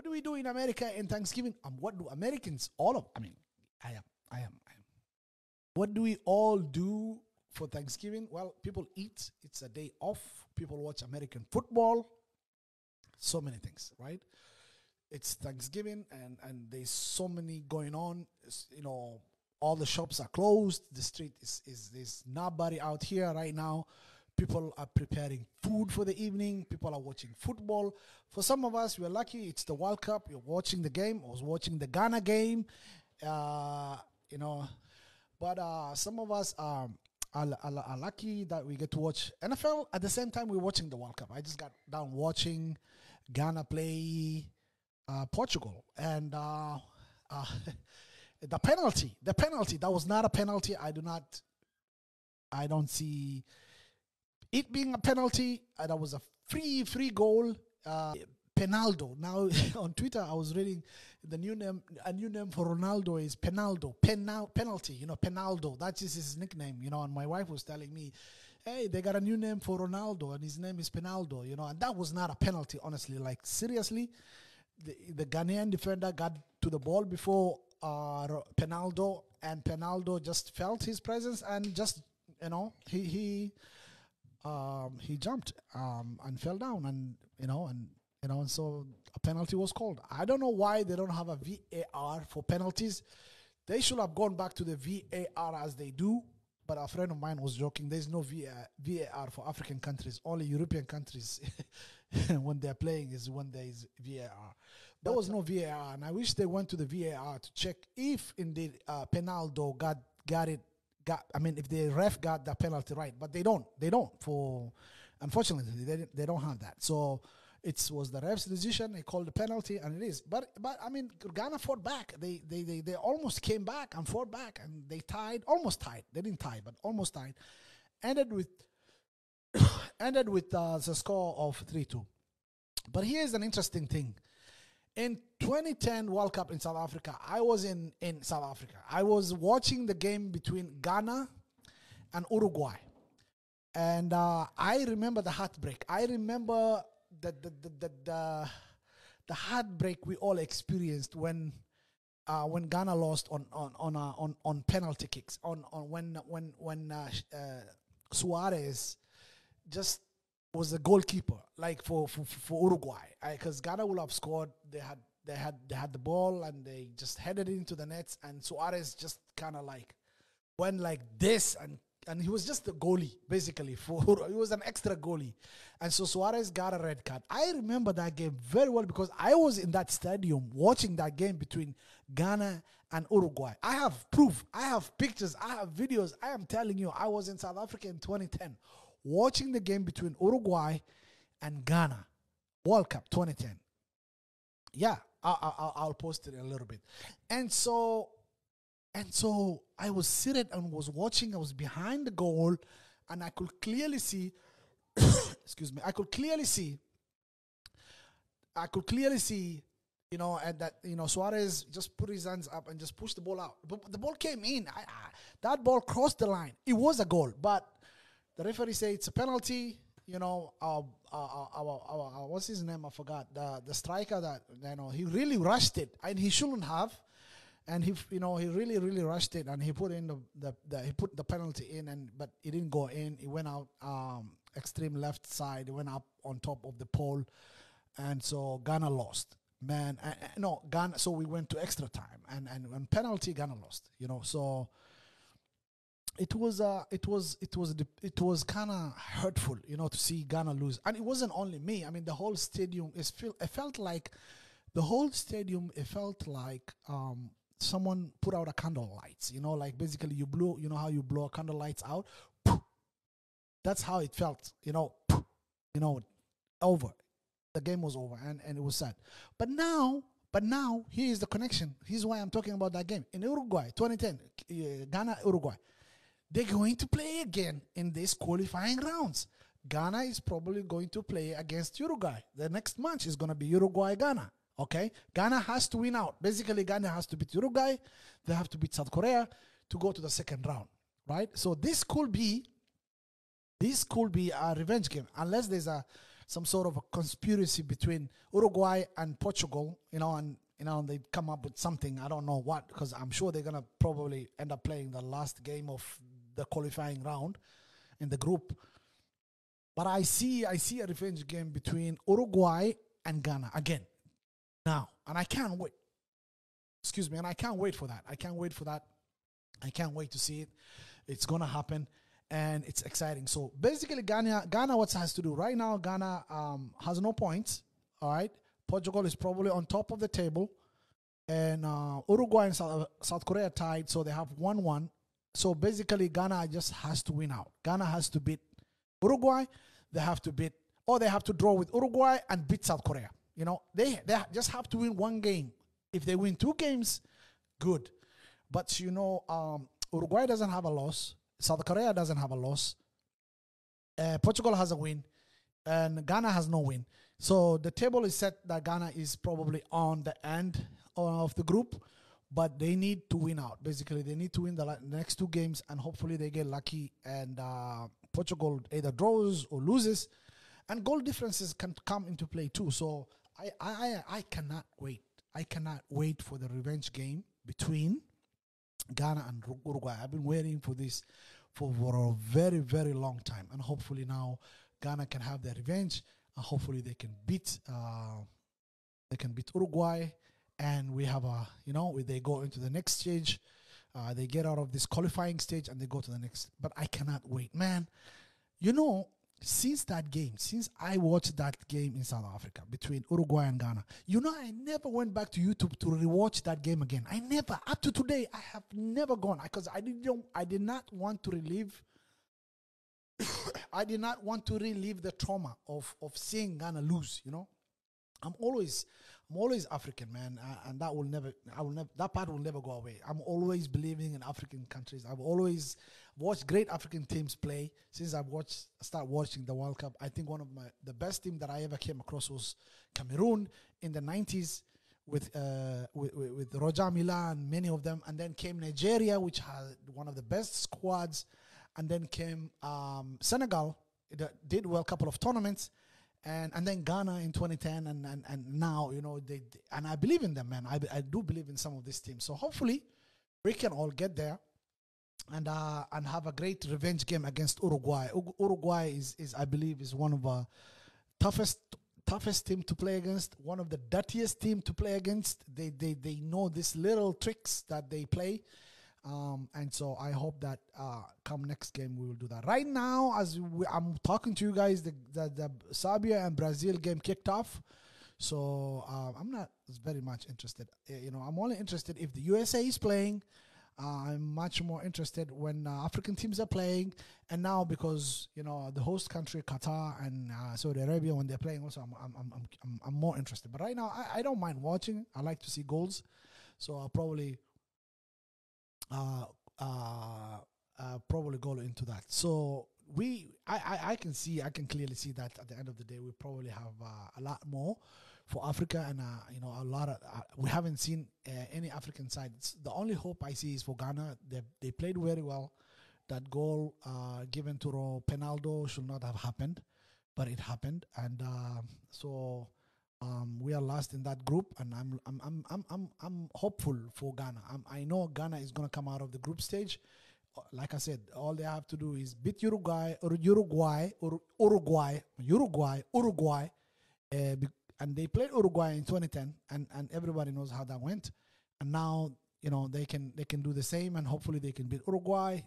do we do in America in Thanksgiving? What do Americans, all of, I mean, I am. What do we all do for Thanksgiving? Well, people eat. It's a day off. People watch American football. So many things, right? It's Thanksgiving, and there's so many going on. You know, all the shops are closed. The street is there's nobody out here right now. People are preparing food for the evening. People are watching football. For some of us, we're lucky. It's the World Cup. You're watching the game. I was watching the Ghana game. You know, but some of us are lucky that we get to watch NFL at the same time we're watching the World Cup. I just got down watching Ghana play Portugal, and the penalty, that was not a penalty. I don't see it being a penalty. That was a free goal. Penaldo. Now on Twitter, I was reading a new name for Ronaldo is Penaldo. Penalty. You know, Penaldo. That's just his nickname. You know, and my wife was telling me, hey, they got a new name for Ronaldo, and his name is Penaldo. You know, and that was not a penalty, honestly. Like, seriously, the Ghanaian defender got to the ball before Penaldo, and Penaldo just felt his presence and just, you know, he jumped and fell down, and and so a penalty was called. I don't know why they don't have a VAR for penalties. They should have gone back to the VAR as they do. But a friend of mine was joking. There's no VAR for African countries. Only European countries, when they're playing, is when there is VAR. There was no VAR, and I wish they went to the VAR to check if indeed Penaldo got it. If the ref got the penalty right, but they don't. Unfortunately, they don't have that. So it was the ref's decision. They called the penalty, and it is. But I mean, Ghana fought back. They almost came back and fought back, and they almost tied. They didn't tie, but almost tied. Ended with the score of 3-2. But here's an interesting thing. In 2010 World Cup in South Africa, I was in South Africa. I was watching the game between Ghana and Uruguay. And I remember the heartbreak. I remember the heartbreak we all experienced when Ghana lost on penalty kicks. When Suarez just was the goalkeeper, like for Uruguay, because Ghana would have scored. They had the ball and they just headed it into the nets, and Suarez just kind of like went like this, and he was just the goalie basically. He was an extra goalie, and so Suarez got a red card. I remember that game very well because I was in that stadium watching that game between Ghana and Uruguay. I have proof, I have pictures, I have videos. I am telling you, I was in South Africa in 2010 watching the game between Uruguay and Ghana, World Cup 2010. Yeah, I'll post it in a little bit. And so I was seated and was watching. I was behind the goal, and I could clearly see, excuse me, I could clearly see, and that, Suarez just put his hands up and just pushed the ball out. But the ball came in. That ball crossed the line. It was a goal, but the referee said it's a penalty. What's his name? I forgot. The striker that, he really rushed it, and he shouldn't have. And he really rushed it, and he put in he put the penalty in, but it didn't go in. It went out extreme left side. It went up on top of the pole, and so Ghana lost. Man, Ghana. So we went to extra time, and when penalty, Ghana lost. So it was kind of hurtful, to see Ghana lose. And it wasn't only me. I mean, the whole stadium it felt like someone put out a candle lights, like basically you blow, how you blow candle lights out. That's how it felt, over. The game was over, and it was sad. But now, here is the connection. Here's why I'm talking about that game. In Uruguay, 2010, Ghana, Uruguay. They're going to play again in these qualifying rounds. Ghana is probably going to play against Uruguay. The next match is going to be Uruguay-Ghana. Okay? Ghana has to win out. Basically, Ghana has to beat Uruguay. They have to beat South Korea to go to the second round. Right? So this could be a revenge game. Unless there's a some sort of a conspiracy between Uruguay and Portugal, and they come up with something. I don't know what, because I'm sure they're gonna probably end up playing the last game of the qualifying round in the group. But I see a revenge game between Uruguay and Ghana again now, and I can't wait. Excuse me, and I can't wait for that. I can't wait to see it. It's gonna happen, and it's exciting. So basically, Ghana, what has to do right now? Ghana has no points. All right, Portugal is probably on top of the table, and Uruguay and South Korea tied, so they have 1-1. So basically, Ghana just has to win out. Ghana has to beat Uruguay. They have to draw with Uruguay and beat South Korea. They just have to win one game. If they win 2 games, good. But Uruguay doesn't have a loss. South Korea doesn't have a loss. Portugal has a win, and Ghana has no win. So the table is set that Ghana is probably on the end of the group, but they need to win out. Basically, they need to win the next 2 games, and hopefully they get lucky, and Portugal either draws or loses, and goal differences can come into play too. So I cannot wait. I cannot wait for the revenge game between Ghana and Uruguay. I've been waiting for this for a very, very long time, and hopefully now Ghana can have their revenge, and hopefully they can beat Uruguay, and we have they go into the next stage. They get out of this qualifying stage and they go to the next. But I cannot wait, man. Since I watched that game in South Africa between Uruguay and Ghana, I never went back to YouTube to rewatch that game again. I never, up to today, I have never gone, because I did not want to relive. I did not want to relive the trauma of seeing Ghana lose. I'm always African, man, and that part will never go away. I'm always believing in African countries. I've always watched great African teams play since I started watching the World Cup. I think one of the best team that I ever came across was Cameroon in the 90s with Roger Mila and many of them, and then came Nigeria, which had one of the best squads, and then came Senegal. It did well a couple of tournaments. And then Ghana in 2010, and now, and I believe in them, man. I do believe in some of these teams. So hopefully we can all get there and have a great revenge game against Uruguay. Uruguay is I believe is one of the toughest team to play against, one of the dirtiest team to play against. They know these little tricks that they play. And so I hope that come next game we will do that. Right now, I'm talking to you guys, the Serbia and Brazil game kicked off. So I'm not very much interested. I'm only interested if the USA is playing. I'm much more interested when African teams are playing. And now because the host country Qatar and Saudi Arabia, when they're playing, also I'm more interested. But right now I don't mind watching. I like to see goals. So I'll probably go into that. So I can clearly see that at the end of the day we probably have a lot more for Africa, and a lot of we haven't seen any African side. The only hope I see is for Ghana. They played very well. That goal given to Penaldo should not have happened, but it happened, and so we are last in that group, and I'm hopeful for Ghana. I know Ghana is going to come out of the group stage. Like I said, all they have to do is beat Uruguay, and they played Uruguay in 2010, and everybody knows how that went. And now they can do the same, and hopefully they can beat Uruguay,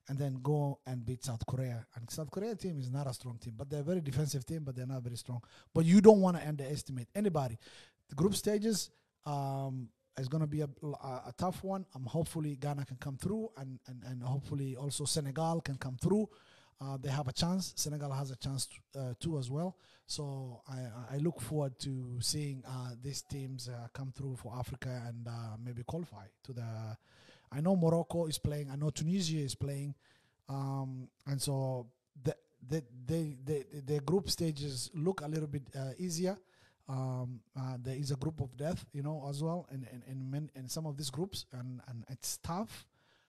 and then go and beat South Korea. And South Korea team is not a strong team, but they're a very defensive team, but they're not very strong. But you don't want to underestimate anybody. The group stages is going to be a tough one. Hopefully Ghana can come through, and hopefully also Senegal can come through. They have a chance. Senegal has a chance too as well. So I look forward to seeing these teams come through for Africa and maybe qualify to the. I know Morocco is playing. I know Tunisia is playing, and so the group stages look a little bit easier. There is a group of death, as well, in some of these groups, and it's tough.